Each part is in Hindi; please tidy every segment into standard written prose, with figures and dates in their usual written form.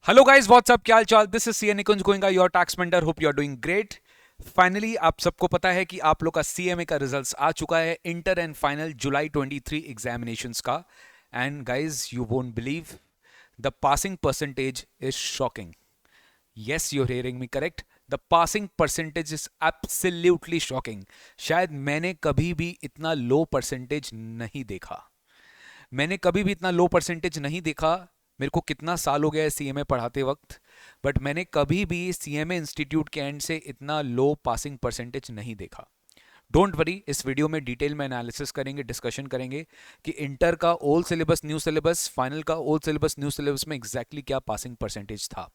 हेलो गाइस, व्हाट्सअप, क्या हाल चाल। This is C N Nikunj Goenka, your tax mentor. Hope you are doing great. Finally आप सबको पता है कि आप लोग का सीएमए का रिजल्ट्स आ चुका है, inter and final July 23 examinations का। And guys, you won't believe, the passing percentage is shocking. Yes, you're hearing me correct. The passing percentage is absolutely shocking. शायद मैंने कभी भी इतना लो परसेंटेज नहीं देखा। मैंने कभी भी इतना लो परसेंटेज नहीं देखा। मेरे को कितना साल हो गया है सीएमए पढ़ाते वक्त, बट मैंने कभी भी सीएमए इंस्टीट्यूट के एंड से इतना लो पासिंग परसेंटेज नहीं देखा। डोंट वरी, इस वीडियो में डिटेल में एनालिसिस करेंगे, डिस्कशन करेंगे कि इंटर का old syllabus, new syllabus, final का ओल्ड सिलेबस, न्यू सिलेबस में एग्जैक्टली क्या पासिंग परसेंटेज था।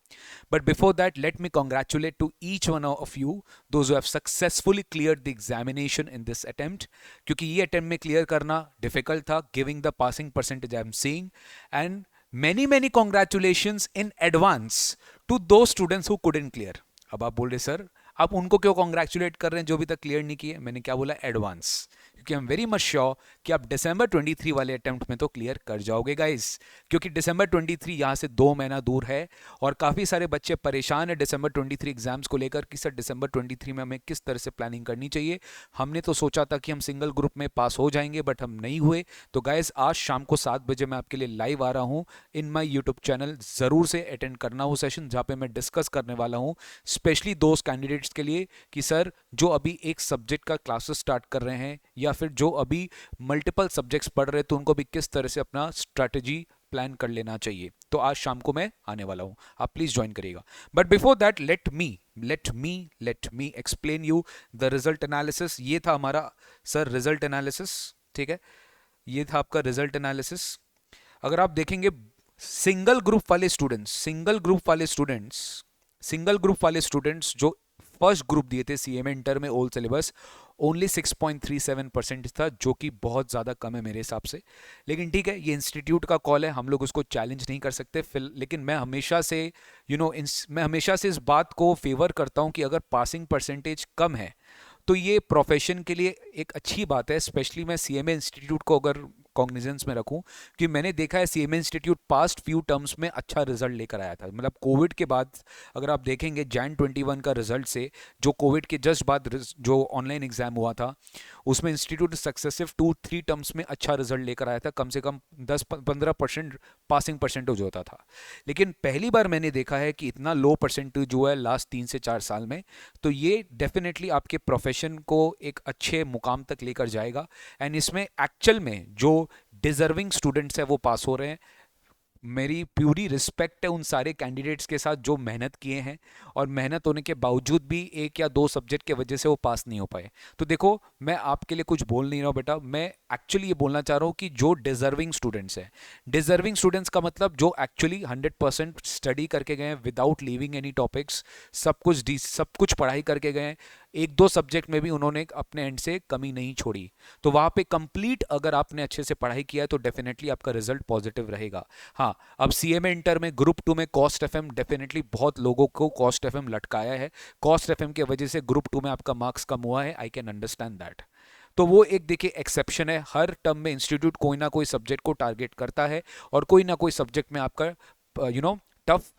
But before that, let me congratulate to each one of you those who have successfully cleared the examination in this attempt. क्योंकि ये अटेम्प्ट में क्लियर करना डिफिकल्ट था, giving the passing percentage I am seeing. And many many congratulations in advance to those students who couldn't clear। अब आप बोल रहे सर, आप उनको क्यों कॉन्ग्रेचुलेट कर रहे हैं जो अभी तक क्लियर नहीं किए। मैंने क्या बोला, एडवांस, क्योंकि I am very much sure कि आप दिसंबर 23 वाले अटेम्प्ट में तो क्लियर कर जाओगे गाइस। क्योंकि दिसंबर 23 यहाँ से 2 महीना दूर है और काफ़ी सारे बच्चे परेशान है दिसंबर 23 एग्जाम्स को लेकर कि सर दिसंबर 23 में हमें किस तरह से प्लानिंग करनी चाहिए। हमने तो सोचा था कि हम सिंगल ग्रुप में पास हो जाएंगे, बट हम नहीं हुए। तो गाइस, आज शाम को 7 बजे मैं आपके लिए लाइव आ रहा हूँ इन माई यूट्यूब चैनल। ज़रूर से अटेंड करना वो सेशन जहाँ पे मैं डिस्कस करने वाला हूँ स्पेशली दोस्त कैंडिडेट्स के लिए कि सर जो अभी एक सब्जेक्ट का क्लासेस स्टार्ट कर रहे हैं या फिर जो अभी मल्टीपल सब्जेक्ट्स पढ़ रहे हैं, तो उनको भी किस तरह से अपना स्ट्रैटेजी प्लान कर लेना चाहिए। तो आज शाम को मैं आने वाला हूं, आप प्लीज ज्वाइन करिएगा। But before that, let me explain you the result analysis. ये था हमारा सर रिजल्ट एनालिसिस, ठीक है। ये था आपका रिजल्ट एनालिसिस। अगर आप देखेंगे सिंगल ग्रुप वाले स्टूडेंट्स जो फर्स्ट ग्रुप दिए थे सीएमए इंटर में ओल्ड सिलेबस, ओनली 6.37% था, जो कि बहुत ज़्यादा कम है मेरे हिसाब से। लेकिन ठीक है, ये इंस्टीट्यूट का कॉल है, हम लोग उसको चैलेंज नहीं कर सकते फिर। लेकिन मैं हमेशा से मैं हमेशा से इस बात को फेवर करता हूँ कि अगर पासिंग परसेंटेज कम है तो ये प्रोफेशन के लिए एक अच्छी बात है। स्पेशली मैं सीएमए इंस्टीट्यूट को अगर कॉग्निजेंस में रखूं, कि मैंने देखा है CMA institute past few terms में अच्छा रिजल्ट लेकर आया था। मतलब कोविड के बाद अगर आप देखेंगे जैन 21 का रिजल्ट से, जो कोविड के जस्ट बाद जो ऑनलाइन एग्जाम हुआ था, उसमें इंस्टीट्यूट सक्सेसिव 2-3 टर्म्स में अच्छा रिजल्ट लेकर आया था। कम से कम 10-15% पासिंग परसेंटेज होता था। लेकिन पहली बार मैंने देखा है कि इतना लो परसेंटेज जो है लास्ट 3 से 4 साल में। तो ये डेफिनेटली आपके प्रोफेशन को एक अच्छे मुकाम तक लेकर जाएगा। एंड इसमें एक्चुअल में जो डिजर्विंग स्टूडेंट्स है वो पास हो रहे हैं। मेरी प्यूरी रिस्पेक्ट है उन सारे कैंडिडेट्स के साथ जो मेहनत किए हैं और मेहनत होने के बावजूद भी 1 या 2 सब्जेक्ट के वजह से वो पास नहीं हो पाए। तो देखो, मैं आपके लिए कुछ बोल नहीं रहा हूँ बेटा, मैं एक्चुअली ये बोलना चाह रहा हूँ कि जो डिजर्विंग स्टूडेंट्स हैं, डिजर्विंग स्टूडेंट्स का मतलब जो एक्चुअली 100% स्टडी करके गए हैं विदाउट लीविंग एनी टॉपिक्स, सब कुछ पढ़ाई करके गए हैं, 1-2 सब्जेक्ट में भी उन्होंने अपने एंड से कमी नहीं छोड़ी। तो वहाँ पे कंप्लीट अगर आपने अच्छे से पढ़ाई किया है तो डेफिनेटली आपका रिजल्ट पॉजिटिव रहेगा। हाँ, अब सीएमए इंटर में ग्रुप 2 में कॉस्ट एफएम डेफिनेटली बहुत लोगों को कॉस्ट एफएम लटकाया है। कॉस्ट एफएम की वजह से ग्रुप 2 में आपका मार्क्स कम हुआ है, आई कैन अंडरस्टैंड दैट। तो वो एक देखिए एक्सेप्शन है। हर टर्म में इंस्टीट्यूट कोई ना कोई सब्जेक्ट को टारगेट करता है और कोई ना कोई सब्जेक्ट में आपका टफ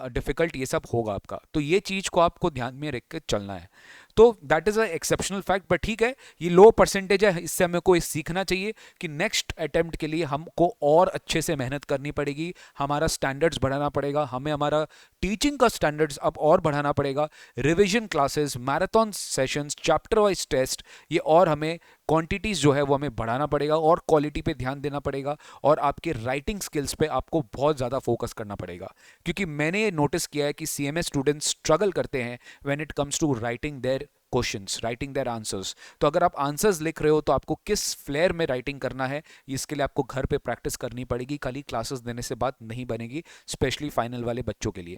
डिफिकल्ट ये सब होगा आपका। तो ये चीज को आपको ध्यान में रख के चलना है। तो that is a exceptional fact. But ठीक है, ये लो परसेंटेज है, इससे हमें को सीखना चाहिए कि नेक्स्ट अटेम्प्ट के लिए हमको और अच्छे से मेहनत करनी पड़ेगी, हमारा स्टैंडर्ड्स बढ़ाना पड़ेगा, हमें हमारा टीचिंग का स्टैंडर्ड्स अब और बढ़ाना पड़ेगा। Revision classes, marathon sessions, chapter wise test, ये और हमें क्वांटिटीज जो है वो हमें बढ़ाना पड़ेगा और क्वालिटी पे ध्यान देना पड़ेगा। और आपके राइटिंग स्किल्स पे आपको बहुत ज़्यादा फोकस करना पड़ेगा। क्योंकि मैंने ये नोटिस किया है कि सीएमए स्टूडेंट्स स्ट्रगल करते हैं when it comes to writing their questions, writing their answers. तो अगर आप आंसर्स लिख रहे हो तो आपको किस फ्लेयर में राइटिंग करना है, इसके लिए आपको घर पे प्रैक्टिस करनी पड़ेगी, खाली क्लासेस देने से बात नहीं बनेगी, स्पेशली फाइनल वाले बच्चों के लिए।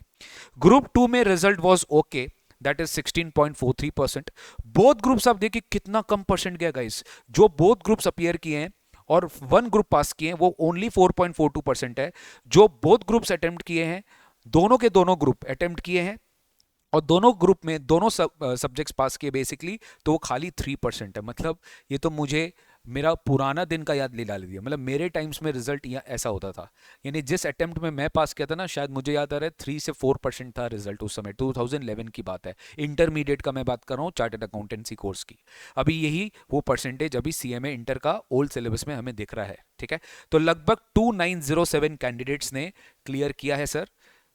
ग्रुप 2 में result was okay, that is 16.43%। Both groups आप देखिए कितना कम परसेंट गया गाइस। जो बोथ ग्रुप्स अपीयर किए हैं और वन ग्रुप पास किए हैं वो ओनली 4.42% है। जो बोथ ग्रुप्स अटेम्प्ट किए हैं, दोनों के दोनों ग्रुप अटेम्प्ट किए हैं और दोनों ग्रुप में दोनों सब्जेक्ट्स पास किए बेसिकली, तो वो खाली 3% है। मतलब ये तो मुझे मेरा पुराना दिन का याद ले ला दिया। मतलब मेरे टाइम्स में रिजल्ट ऐसा होता था, यानी जिस अटेम्प्ट में मैं पास किया था ना, शायद मुझे याद आ रहा है 3 से 4% था रिजल्ट उस समय, 2011 की बात है। इंटरमीडिएट का मैं बात कर रहा हूँ, चार्टर्ड अकाउंटेंसी कोर्स की। अभी यही वो परसेंटेज अभी सीएमए इंटर का ओल्ड सिलेबस में हमें दिख रहा है, ठीक है। तो लगभग 2907 कैंडिडेट्स ने क्लियर किया है सर,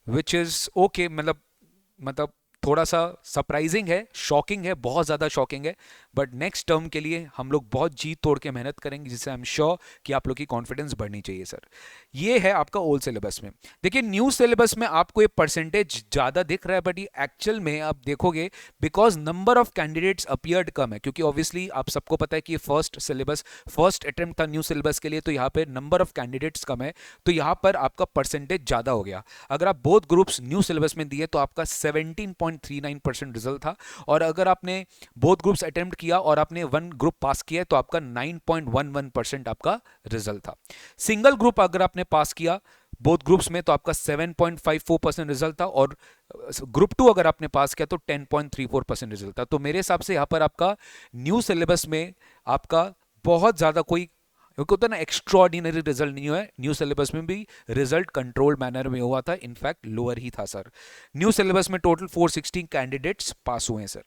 विच इज़ ओके। मतलब थोड़ा सा सरप्राइजिंग है, शॉकिंग है, बहुत ज़्यादा शॉकिंग है। बट नेक्स्ट टर्म के लिए हम लोग बहुत जी तोड़ के मेहनत करेंगे, जिससे आई एम श्योर कि आप लोग की कॉन्फिडेंस बढ़नी चाहिए सर। ये है आपका ओल्ड सिलेबस में। देखिए न्यू सिलेबस में आपको ये परसेंटेज ज़्यादा दिख रहा है, बट ये एक्चुअल में आप देखोगे because number of candidates appeared कम है, क्योंकि ऑब्वियसली आप सबको पता है कि ये फर्स्ट अटेम्प्ट था न्यू सिलेबस के लिए, तो यहाँ पे नंबर ऑफ कैंडिडेट्स कम है, तो यहाँ पर आपका परसेंटेज ज़्यादा हो गया। अगर आप बोथ ग्रुप्स न्यू सिलेबस में दिए तो आपका 17.39% रिजल्ट था, और अगर आपने बोथ ग्रुप्स अटेम्प्ट किया और आपने वन ग्रुप पास किया तो आपका 9.11% आपका रिजल्ट था। सिंगल ग्रुप अगर आपने पास किया बोथ ग्रुप्स में तो आपका 7.54% रिजल्ट था, और ग्रुप 2 अगर आपने पास किया तो 10.34% रिजल्ट था। तो मेरे हिसाब से यहाँ पर आपका न्यू सिलेबस में आपका बहुत ज़्यादा कोई क्योंकि होता है ना एक्स्ट्रॉर्डिनरी रिजल्ट नहीं हुआ है। न्यू सिलेबस में भी रिजल्ट कंट्रोल मैनर में हुआ था, इनफैक्ट लोअर ही था सर। न्यू सिलेबस में टोटल 416 कैंडिडेट्स पास हुए हैं सर।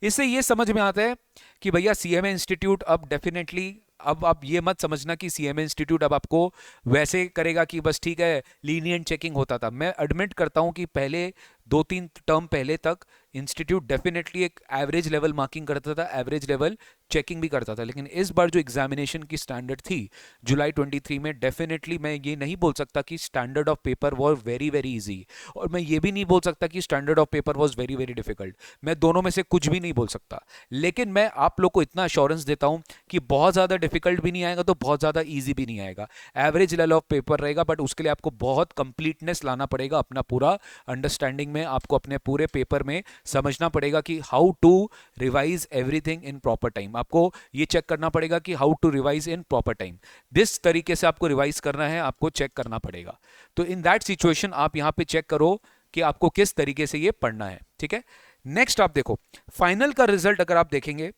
इससे ये समझ में आता है कि भैया सीएमए इंस्टीट्यूट अब डेफिनेटली, अब आप ये मत समझना कि सीएमए इंस्टीट्यूट अब आपको वैसे करेगा कि बस ठीक है लीनियंट चेकिंग होता था। मैं एडमिट करता हूं कि पहले 2-3 टर्म पहले तक इंस्टीट्यूट डेफिनेटली एक एवरेज लेवल मार्किंग करता था, एवरेज लेवल चेकिंग भी करता था। लेकिन इस बार जो एग्जामिनेशन की स्टैंडर्ड थी जुलाई 23 में, डेफिनेटली मैं ये नहीं बोल सकता कि standard of paper was very very easy, और मैं ये भी नहीं बोल सकता कि standard of paper was very very difficult. मैं दोनों में से कुछ भी नहीं बोल सकता, लेकिन मैं आप लोग को इतना अश्योरेंस देता हूं कि बहुत ज़्यादा डिफिकल्ट भी नहीं आएगा तो बहुत ज़्यादा ईजी भी नहीं आएगा, एवरेज लेवल ऑफ पेपर रहेगा। बट उसके लिए आपको बहुत कंप्लीटनेस लाना पड़ेगा, अपना पूरा अंडरस्टैंडिंग में आपको अपने पूरे पेपर में समझना पड़ेगा कि how to revise everything in proper time. आपको ये चेक करना पड़ेगा कि how to revise in proper time, जिस तरीके से आपको रिवाइज करना है आपको चेक करना पड़ेगा। तो इन दैट सिचुएशन आप यहां पे चेक करो कि आपको किस तरीके से ये पढ़ना है, ठीक है। नेक्स्ट आप देखो फाइनल का रिजल्ट। अगर आप देखेंगे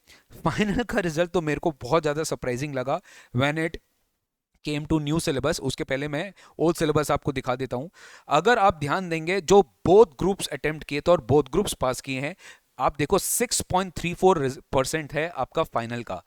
फाइनल का रिजल्ट तो मेरे को बहुत ज्यादा सरप्राइजिंग लगा when it came to new syllabus. उसके पहले मैं ओल्ड सिलेबस आपको दिखा देता हूं। अगर आप ध्यान देंगे जो बोथ ग्रुप्स अटेम्प्ट किए थे और बोथ ग्रुप्स पास किए हैं, आप देखो 6.34% है आपका फाइनल का,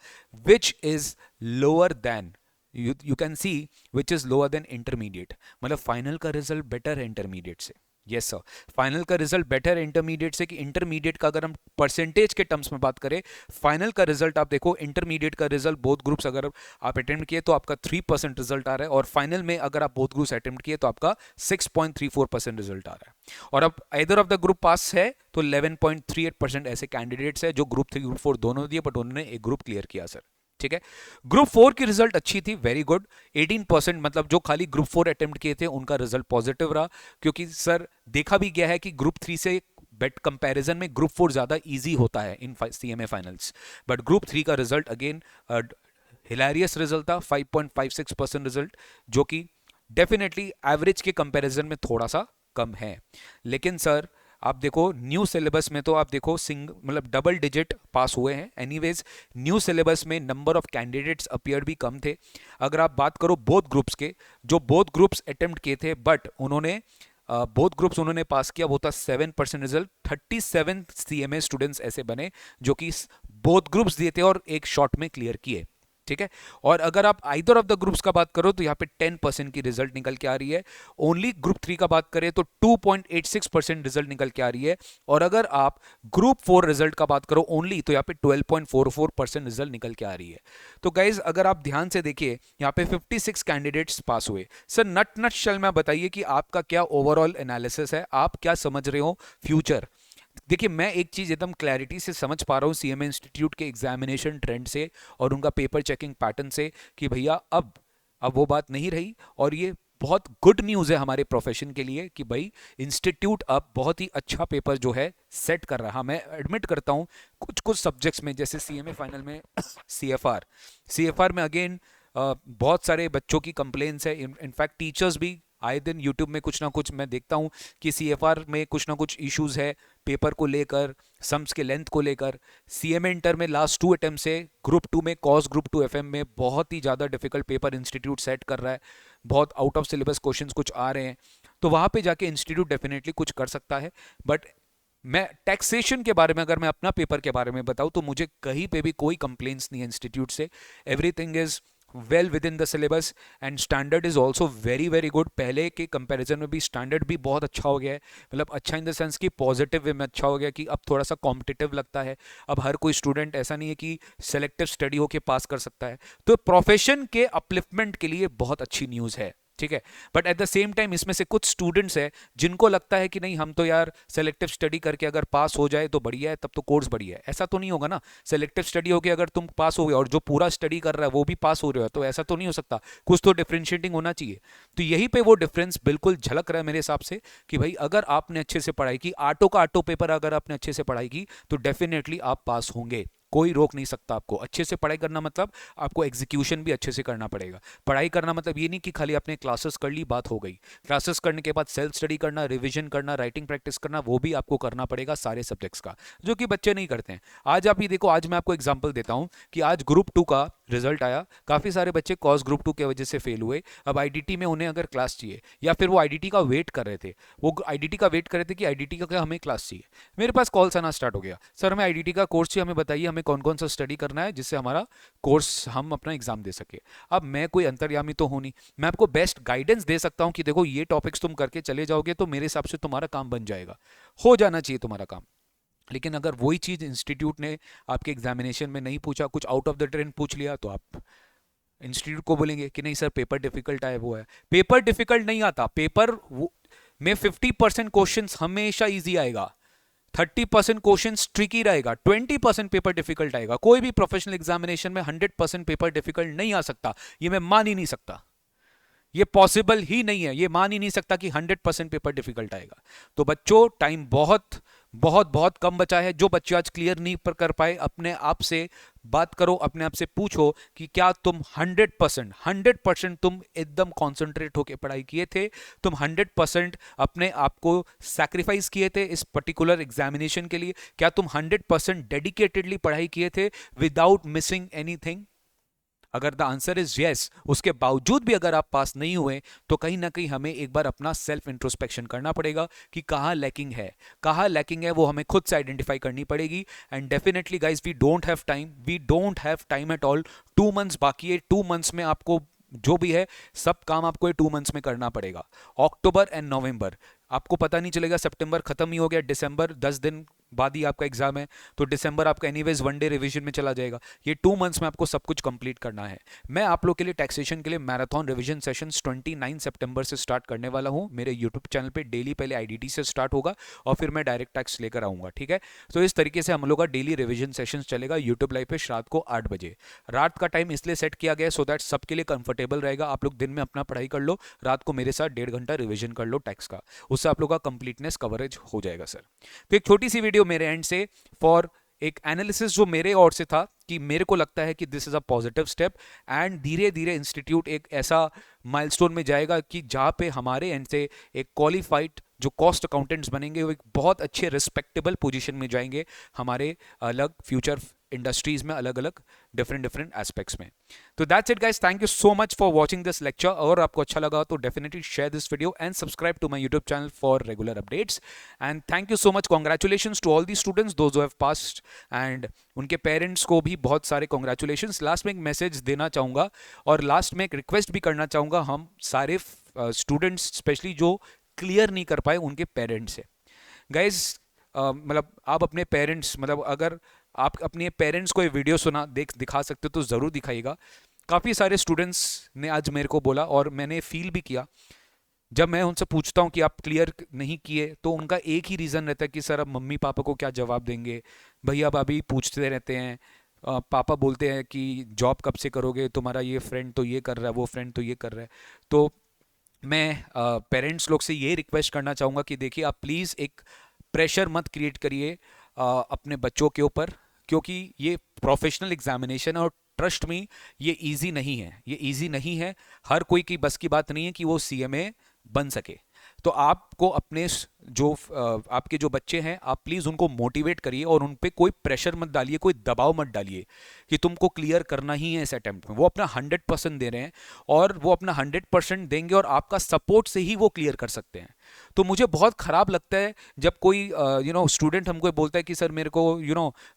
which is lower than, you can see which is lower than intermediate. मतलब फाइनल का रिजल्ट बेटर है इंटरमीडिएट से। यस सर, फाइनल का रिजल्ट बेटर है इंटरमीडिएट से। कि इंटरमीडिएट का अगर हम परसेंटेज के टर्म्स में बात करें, फाइनल का रिजल्ट आप देखो, इंटरमीडिएट का रिजल्ट बोथ ग्रुप्स अगर आप अटेम्प्ट किए तो आपका 3% रिजल्ट आ रहा है, और फाइनल में अगर आप बोथ ग्रुप्स अटेम्प्ट किए तो आपका 6.34% रिजल्ट आ रहा है। और अब आइदर ऑफ द ग्रुप पास है तो 11.38% ऐसे कैंडिडेट्स है जो ग्रुप 3 ग्रुप 4 दोनों दिए, बट उन्होंने एक ग्रुप क्लियर किया सर, ठीक है। ग्रुप 4 की रिजल्ट अच्छी थी, वेरी गुड। 18%, मतलब जो खाली ग्रुप 4 अटेम्प्ट किए थे उनका रिजल्ट पॉजिटिव रहा, क्योंकि सर देखा भी गया है कि ग्रुप 3 से बेट कंपैरिजन में ग्रुप 4 ज्यादा इजी होता है इन सीएमए फाइनल्स। बट ग्रुप 3 का रिजल्ट अगेन हिलेरियस रिजल्ट था, 5.56% रिजल्ट, जो कि डेफिनेटली एवरेज के कंपैरिजन में थोड़ा सा कम है। लेकिन सर आप देखो न्यू सिलेबस में तो आप देखो मतलब डबल डिजिट पास हुए हैं। एनीवेज न्यू सिलेबस में नंबर ऑफ कैंडिडेट्स अपीयर भी कम थे। अगर आप बात करो बोथ ग्रुप्स के, जो बोथ ग्रुप्स अटेम्प्ट किए थे बट उन्होंने बोथ ग्रुप्स उन्होंने पास किया, वो था 7% रिजल्ट। 37 सीएमए स्टूडेंट्स ऐसे बने जो कि बोथ ग्रुप्स दिए थे और एक शॉट में क्लियर किए, ठीक है। और अगर आप आइदर ऑफ द ग्रुप्स का बात करो तो यहाँ पे 10% की रिजल्ट निकल के आ रही है। ओनली ग्रुप 3 का बात करें तो 2.86% रिजल्ट निकल के आ रही है। और अगर आप ग्रुप 4 रिजल्ट का बात करो ओनली, तो यहाँ पे 12.44% रिजल्ट निकल के आ रही है। तो गाइज अगर आप ध्यान से देखिए यहाँ पे 56 कैंडिडेट्स पास हुए। सर नट शल में बताइए कि आपका क्या ओवरऑल एनालिसिस है, आप क्या समझ रहे हो फ्यूचर। देखिए मैं एक चीज एकदम क्लैरिटी से समझ पा रहा हूँ सीएमए इंस्टीट्यूट के एग्जामिनेशन ट्रेंड से और उनका पेपर चेकिंग पैटर्न से कि भैया अब वो बात नहीं रही। और ये बहुत गुड न्यूज़ है हमारे प्रोफेशन के लिए कि भाई इंस्टीट्यूट अब बहुत ही अच्छा पेपर जो है सेट कर रहा। मैं एडमिट करता हूँ कुछ सब्जेक्ट्स में, जैसे सीएमए फाइनल में सीएफआर में अगेन बहुत सारे बच्चों की कंप्लेंट्स है, इनफैक्ट टीचर्स भी आए दिन यूट्यूब में कुछ ना कुछ मैं देखता हूँ कि CFR में कुछ ना कुछ इश्यूज है पेपर को लेकर, सम्स के लेंथ को लेकर। CMA इंटर में लास्ट 2 अटेम्प्ट से ग्रुप 2 में कॉस ग्रुप 2 FM में बहुत ही ज़्यादा डिफिकल्ट पेपर इंस्टीट्यूट सेट कर रहा है, बहुत आउट ऑफ सिलेबस क्वेश्चंस कुछ आ रहे हैं, तो वहाँ पे जाके इंस्टीट्यूट डेफिनेटली कुछ कर सकता है। बट मैं टैक्सेशन के बारे में, अगर मैं अपना पेपर के बारे में बताऊं, तो मुझे कहीं पे भी कोई कंप्लेंट्स नहीं है इंस्टीट्यूट से। Everything is well with in the syllabus and standard is also very very good. पहले के कंपैरिजन में भी स्टैंडर्ड भी बहुत अच्छा हो गया है, मतलब अच्छा इन द सेंस कि पॉजिटिव वे में अच्छा हो गया, कि अब थोड़ा सा कॉम्पिटिटिव लगता है। अब हर कोई स्टूडेंट ऐसा नहीं है कि सेलेक्टिव स्टडी होके पास कर सकता है, तो प्रोफेशन के अपलिफ्टमेंट के लिए बहुत अच्छी न्यूज़ है, ठीक है। But at the same time इसमें से कुछ स्टूडेंट्स हैं जिनको लगता है कि नहीं, हम तो यार सेलेक्टिव स्टडी करके अगर पास हो जाए तो बढ़िया है, तब तो कोर्स बढ़िया है। ऐसा तो नहीं होगा ना, सेलेक्टिव स्टडी होके अगर तुम पास हो गए और जो पूरा स्टडी कर रहा है वो भी पास हो रहे हो, तो ऐसा तो नहीं हो सकता, कुछ तो डिफ्रेंशिएटिंग होना चाहिए। तो यहीं पे वो डिफरेंस बिल्कुल झलक रहा है मेरे हिसाब से, कि भाई अगर आपने अच्छे से पढ़ाई की, आटो का आटो पेपर अगर आपने अच्छे से पढ़ाई की, तो डेफिनेटली आप पास होंगे, कोई रोक नहीं सकता आपको। अच्छे से पढ़ाई करना मतलब आपको एग्जीक्यूशन भी अच्छे से करना पड़ेगा। पढ़ाई करना मतलब ये नहीं कि खाली आपने क्लासेस कर ली बात हो गई, क्लासेस करने के बाद सेल्फ स्टडी करना, रिवीजन करना, राइटिंग प्रैक्टिस करना, वो भी आपको करना पड़ेगा सारे सब्जेक्ट्स का, जो कि बच्चे नहीं करते हैं। आज आप ये देखो, आज मैं आपको एग्जांपल देता हूं कि आज ग्रुप 2 का रिजल्ट आया, काफी सारे बच्चे कॉस ग्रुप 2 की वजह से फेल हुए। अब आईडीटी में उन्हें अगर क्लास चाहिए, या फिर वो आईडीटी का वेट कर रहे थे, वो आईडीटी का वेट कर रहे थे कि आईडीटी का क्या हमें क्लास चाहिए, मेरे पास कॉल्स आना स्टार्ट हो गया, सर हमें आईडीटी का कोर्स चाहिए, हमें बताइए हमें कौन कौन सा स्टडी करना है जिससे हमारा कोर्स, हम अपना एग्जाम दे सके। अब मैं कोई अंतर्यामी तो हूं नहीं, मैं आपको बेस्ट गाइडेंस दे सकता हूं कि देखो ये टॉपिक्स तुम करके चले जाओगे तो मेरे हिसाब से तुम्हारा काम बन जाएगा, हो जाना चाहिए तुम्हारा काम। लेकिन अगर वही चीज इंस्टीट्यूट ने आपके एग्जामिनेशन में नहीं पूछा, कुछ आउट ऑफ द ट्रेंड पूछ लिया, तो आप इंस्टीट्यूट को बोलेंगे कि नहीं सर पेपर डिफिकल्ट आया, वो है। पेपर डिफिकल्ट नहीं आता, पेपर में 50% क्वेश्चन हमेशा इजी आएगा, 30% क्वेश्चन ट्रिकी रहेगा, 20% पेपर डिफिकल्ट आएगा। कोई भी प्रोफेशनल एग्जामिनेशन में 100% पेपर डिफिकल्ट नहीं आ सकता, ये मैं मान ही नहीं सकता, ये पॉसिबल ही नहीं है, ये मान ही नहीं सकता कि 100% पेपर डिफिकल्ट आएगा। तो बच्चों टाइम बहुत बहुत बहुत कम बचा है। जो बच्चे आज क्लियर नहीं पर कर पाए, अपने आप से बात करो, अपने आप से पूछो कि क्या तुम 100% तुम एकदम कॉन्सेंट्रेट होकर पढ़ाई किए थे, तुम 100% अपने आप को सैक्रिफाइस किए थे इस पर्टिकुलर एग्जामिनेशन के लिए, क्या तुम 100% डेडिकेटेडली पढ़ाई किए थे विदाउट मिसिंग एनीथिंग। अगर द आंसर इज यस, उसके बावजूद भी अगर आप पास नहीं हुए, तो कहीं ना कहीं हमें एक बार अपना सेल्फ इंट्रोस्पेक्शन करना पड़ेगा कि कहाँ लैकिंग है, कहाँ लैकिंग है वो हमें खुद से आइडेंटिफाई करनी पड़ेगी। And definitely guys we don't have time, we don't have time at all. 2 months बाकी है, 2 मंथ्स में आपको जो भी है सब काम आपको ये 2 मंथ्स में करना पड़ेगा। अक्टूबर एंड नवंबर, आपको पता नहीं चलेगा, सितंबर खत्म ही हो गया, दिसंबर 10 दिन बाद ही आपका एग्जाम है, तो दिसंबर आपका एनीवेज 1 डे रिवीजन में चला जाएगा। ये 2 मंथ्स में आपको सब कुछ कंप्लीट करना है। मैं आप लोग के लिए टैक्सेशन के लिए मैराथन रिवीजन सेशंस 29 सितंबर से स्टार्ट करने वाला हूं मेरे यूट्यूब चैनल पे। डेली पहले आईडीटी से स्टार्ट होगा और फिर मैं डायरेक्ट टैक्स लेकर आऊंगा, ठीक है। तो इस तरीके से हम लोग का डेली रिवीजन सेशन चलेगा यूट्यूब लाइव पे रात को 8 बजे। रात का टाइम इसलिए सेट किया गया सो दैट सबके लिए कंफर्टेबल रहेगा। आप लोग दिन में अपना पढ़ाई कर लो, रात को मेरे साथ 1.5 घंटा रिवीजन कर लो टैक्स का, उससे आप लोग का कंप्लीटनेस कवरेज हो जाएगा सर। तो एक छोटी सी वीडियो मेरे एंड से फॉर एक एनालिसिस जो मेरे ओर से था, कि मेरे को लगता है कि this is a positive step and धीरे धीरे इंस्टीट्यूट एक ऐसा माइलस्टोन में जाएगा कि जहां पे हमारे एंड से एक क्वालिफाइड जो कॉस्ट अकाउंटेंट्स बनेंगे, वो एक बहुत अच्छे रिस्पेक्टेबल पोजीशन में जाएंगे हमारे अलग फ्यूचर इंडस्ट्रीज में, अलग अलग डिफरेंट एस्पेक्ट्स में। तो that's it guys, thank you so much for watching this lecture. और आपको अच्छा लगा तो definitely share this video and subscribe to my YouTube channel for regular updates. And thank you so much, congratulations to all the students those who have passed, and उनके पेरेंट्स को भी बहुत सारे कॉन्ग्रेचुलेशंस। लास्ट में एक मैसेज देना चाहूँगा और लास्ट में एक रिक्वेस्ट भी करना चाहूँगा हम सारे स्टूडेंट्स स्पेशली जो क्लियर नहीं कर पाए उनके पेरेंट्स से। गाइज मतलब आप अपने पेरेंट्स, मतलब अगर आप अपने पेरेंट्स को ये वीडियो दिखा सकते हो तो ज़रूर दिखाइएगा। काफ़ी सारे स्टूडेंट्स ने आज मेरे को बोला और मैंने फील भी किया, जब मैं उनसे पूछता हूँ कि आप क्लियर नहीं किए, तो उनका एक ही रीज़न रहता है कि सर अब मम्मी पापा को क्या जवाब देंगे, भैया भाभी पूछते रहते हैं, पापा बोलते हैं कि जॉब कब से करोगे, तुम्हारा ये फ्रेंड तो ये कर रहा है, वो फ्रेंड तो ये कर रहा है। तो मैं पेरेंट्स लोग से ये रिक्वेस्ट करना चाहूँगा कि देखिए आप प्लीज़ एक प्रेशर मत क्रिएट करिए अपने बच्चों के ऊपर, क्योंकि ये प्रोफेशनल एग्जामिनेशन है और ट्रस्ट मी ये इजी नहीं है, ये इजी नहीं है। हर कोई की बस की बात नहीं है कि वो CMA बन सके। तो आपको अपने जो आपके जो बच्चे हैं, आप प्लीज़ उनको मोटिवेट करिए और उन पे कोई प्रेशर मत डालिए, कोई दबाव मत डालिए कि तुमको क्लियर करना ही है इस अटेम्प्ट में। वो अपना 100% दे रहे हैं और वो अपना 100% देंगे और आपका सपोर्ट से ही वो क्लियर कर सकते हैं। तो मुझे बहुत ख़राब लगता है जब कोई स्टूडेंट हमको बोलता है कि सर मेरे को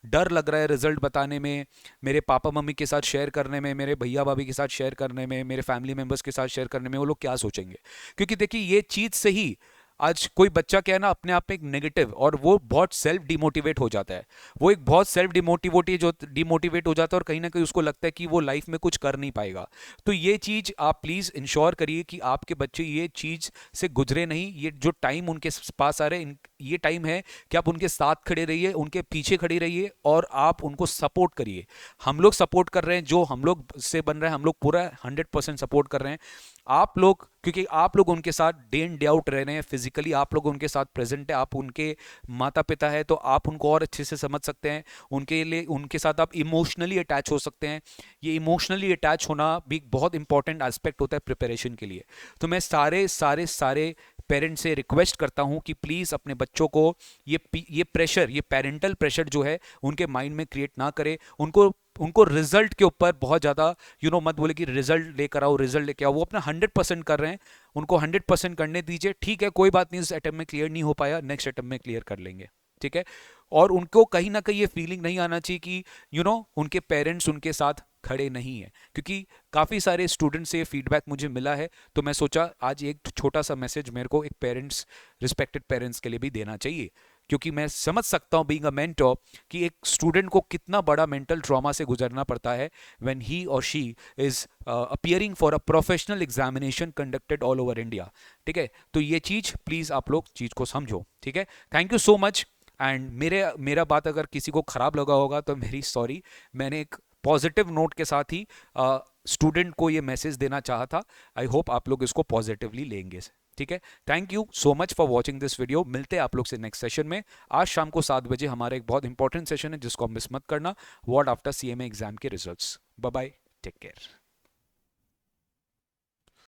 डर लग रहा है रिजल्ट बताने में, मेरे पापा मम्मी के साथ शेयर करने में, मेरे भैया भाभी के साथ शेयर करने में, मेरे फैमिली मेम्बर्स के साथ शेयर करने में, वो लोग क्या सोचेंगे। क्योंकि देखिए ये चीज़ से ही आज कोई बच्चा क्या है ना, अपने आप में एक नेगेटिव, और वो बहुत सेल्फ डिमोटिवेट हो जाता है। वो एक बहुत सेल्फ डिमोटिवेट हो जाता है और कहीं ना कहीं उसको लगता है कि वो लाइफ में कुछ कर नहीं पाएगा। तो ये चीज़ आप प्लीज़ इंश्योर करिए कि आपके बच्चे ये चीज़ से गुजरे नहीं। ये जो टाइम उनके पास आ रहे हैं, ये टाइम है कि आप उनके साथ खड़े रहिए, उनके पीछे खड़ी रहिए और आप उनको सपोर्ट करिए। हम लोग सपोर्ट कर रहे हैं, जो हम लोग से बन रहा है हम लोग पूरा 100% सपोर्ट कर रहे हैं। आप लोग, क्योंकि आप लोग उनके साथ डे इन डे आउट रह रहे हैं, फिजिकली आप लोग उनके साथ प्रेजेंट है, आप उनके माता पिता है, तो आप उनको और अच्छे से समझ सकते हैं। उनके लिए उनके साथ आप इमोशनली अटैच हो सकते हैं। ये इमोशनली अटैच होना भी बहुत इंपॉर्टेंट एस्पेक्ट होता है प्रिपरेशन के लिए। तो मैं सारे सारे सारे पेरेंट्स से रिक्वेस्ट करता हूं कि प्लीज़ अपने बच्चों को ये प्रेशर, ये पेरेंटल प्रेशर जो है उनके माइंड में क्रिएट ना करें। उनको उनको रिजल्ट के ऊपर बहुत ज़्यादा मत बोले कि रिजल्ट लेकर आओ, रिजल्ट लेके आओ। वो अपना 100% कर रहे हैं, उनको 100% करने दीजिए। ठीक है, कोई बात नहीं, इस अटेम्प्ट में क्लियर नहीं हो पाया, नेक्स्ट अटेम्प्ट में क्लियर कर लेंगे। ठीक है। और उनको कहीं ना कहीं ये फीलिंग नहीं आना चाहिए कि उनके पेरेंट्स उनके साथ खड़े नहीं है, क्योंकि काफ़ी सारे स्टूडेंट्स से फीडबैक मुझे मिला है। तो मैं सोचा आज एक छोटा सा मैसेज मेरे को एक पेरेंट्स, रिस्पेक्टेड पेरेंट्स के लिए भी देना चाहिए, क्योंकि मैं समझ सकता हूँ बीइंग अ मेंटर कि एक स्टूडेंट को कितना बड़ा मेंटल ट्रॉमा से गुजरना पड़ता है व्हेन ही और she is appearing for a professional examination conducted all over India. ठीक है, तो ये चीज़ प्लीज़ आप लोग चीज़ को समझो। ठीक है, thank you so much. And मेरा बात अगर किसी को ख़राब लगा होगा तो मेरी सॉरी। मैंने एक पॉजिटिव नोट के साथ ही स्टूडेंट को ये मैसेज देना चाहा था। आई होप आप लोग इसको पॉजिटिवली लेंगे। ठीक है, thank you so much for watching this video. मिलते हैं आप लोग से नेक्स्ट सेशन में। आज शाम को 7 बजे हमारा एक बहुत इंपॉर्टेंट सेशन है जिसको आप मिस मत करना, व्हाट आफ्टर सीएमए एग्जाम के results. Bye bye, take care.